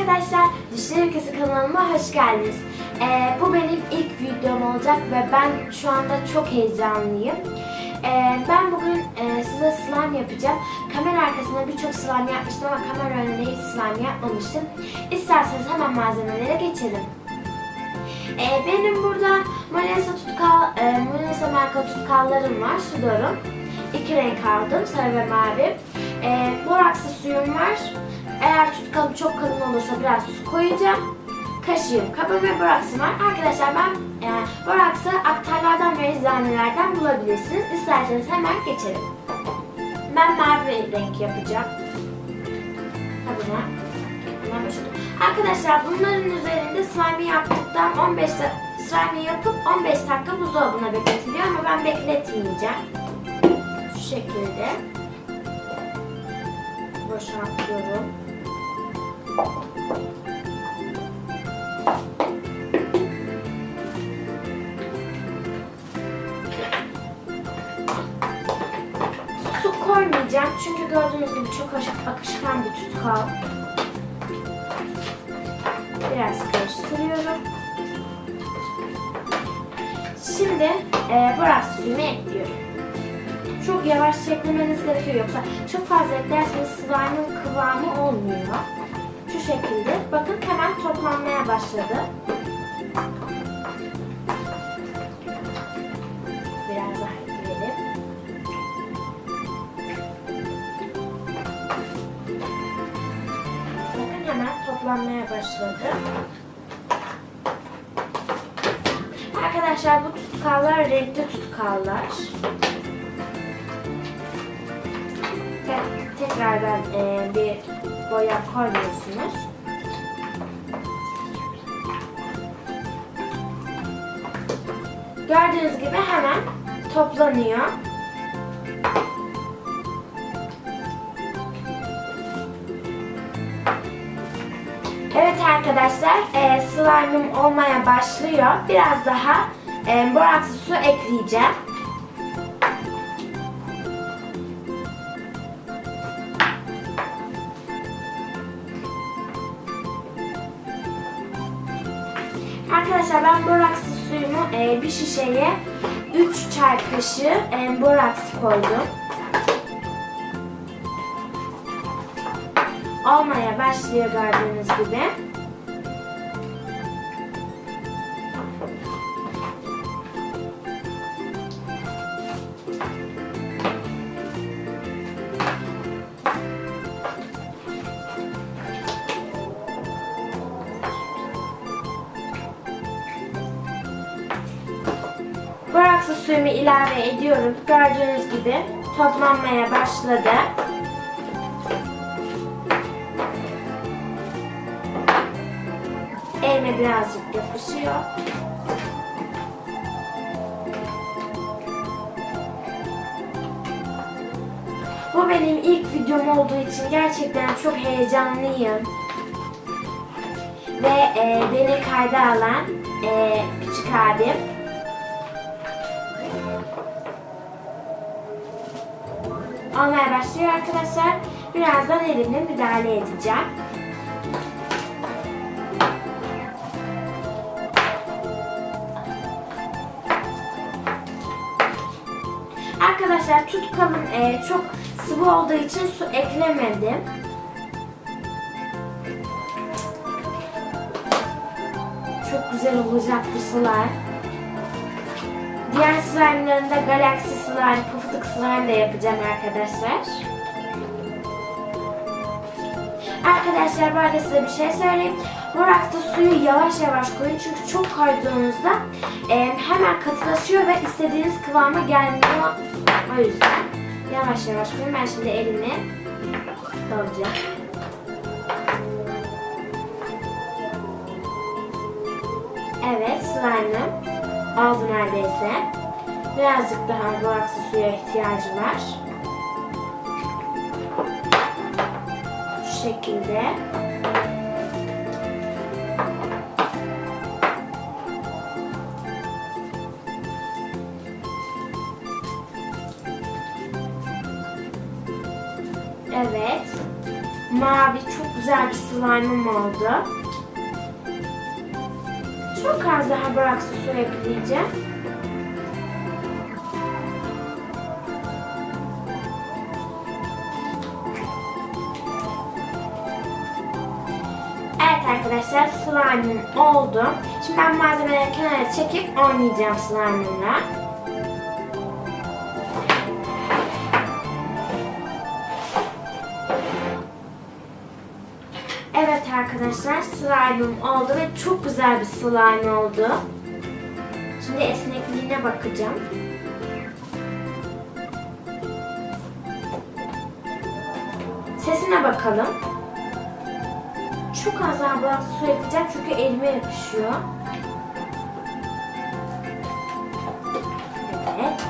Arkadaşlar, Düşler Ülkesi kanalıma hoş geldiniz. Bu benim ilk videom olacak ve ben şu anda çok heyecanlıyım. Ben bugün size slime yapacağım. Kamera arkasında birçok slime yapmıştım ama kamera önünde hiç slime yapmamıştım. İsterseniz hemen malzemelere geçelim. Benim burada Monalisa marka tutkallarım var, Sudor'um. 2 renk aldım, sarı ve mavi. Borakslı suyum var. Eğer tutkalım çok kalın olursa biraz su koyacağım. Kaşığım, kabım ve boraksım var. Arkadaşlar ben boraksı aktarlardan ve eczanelerden bulabilirsiniz. İsterseniz hemen geçelim. Ben mavi renk yapacağım. Hemen başladım. Arkadaşlar bunların üzerinde slime yaptıktan slime yapıp 15 dakika buzdolabına bekletiliyor ama ben bekletmeyeceğim. Şu şekilde boşaltıyorum. Su koymayacağım çünkü gördüğünüz gibi çok akışkan bir tutkal. Biraz karıştırıyorum. Şimdi boraks suyunu ekliyorum. Çok yavaş eklemeniz gerekiyor, yoksa çok fazla eklerseniz slime'ın kıvamı olmuyor. Şu şekilde. Bakın hemen toplanmaya başladı. Biraz daha ekleyelim. Bakın hemen toplanmaya başladı. Arkadaşlar bu tutkallar renkli tutkallar. Tekrardan bir boya koyuyorsunuz. Gördüğünüz gibi hemen toplanıyor. Evet arkadaşlar, slime'ım olmaya başlıyor. Biraz daha borakslı su ekleyeceğim. Arkadaşlar ben borakslı suyumu bir şişeye 3 çay kaşığı boraks koydum. Olmaya başlıyor gördüğünüz gibi. Borakslı suyumu ilave ediyorum. Gördüğünüz gibi toplanmaya başladı. Elime birazcık yapışıyor. Bu benim ilk videom olduğu için gerçekten çok heyecanlıyım. Ve beni kayda alan küçük abim. Olmaya başlıyor arkadaşlar. Birazdan elimle müdahale edeceğim. Arkadaşlar tutkalım çok sıvı olduğu için su eklemedim. Çok güzel olacak bu slime. Diğer slime'larında galaksi slime, pufuduk slime de yapacağım arkadaşlar. Arkadaşlar bu arada size bir şey söyleyeyim. Borakslı suyu yavaş yavaş koyun çünkü çok koyduğunuzda hemen katılaşıyor ve istediğiniz kıvama gelmiyor. O yüzden yavaş yavaş koyun. Ben şimdi elimi alacağım. Evet, slime'ım oldu neredeyse. Birazcık daha borakslı suya ihtiyacı var. Şu şekilde. Evet. Mavi çok güzel bir slime'ım oldu. Çok az daha boraksı su ekleyeceğim. Evet arkadaşlar, slime'ım oldu. Şimdi ben malzemeleri kenara çekip oynayacağım slime'ımla. Evet arkadaşlar, slime'ım oldu ve çok güzel bir slime oldu. Şimdi esnekliğine bakacağım. Sesine bakalım. Çok az daha boraksı su ekleyeceğim çünkü elime yapışıyor. Evet.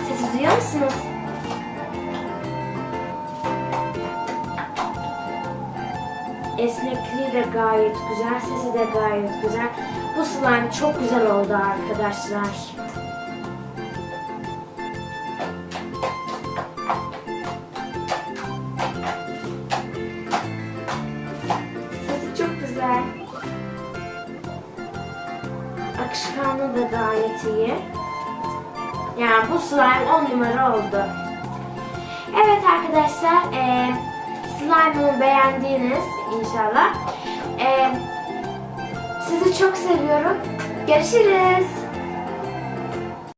Sesi duyuyor musunuz? Esnekliği de gayet güzel, sesi de gayet güzel. Bu slime çok güzel oldu arkadaşlar. Sesi çok güzel. Akışkanlığı da gayet iyi. Yani bu slime 10 numara oldu. Evet arkadaşlar, slime'ımı beğendiniz inşallah. Sizi çok seviyorum. Görüşürüz.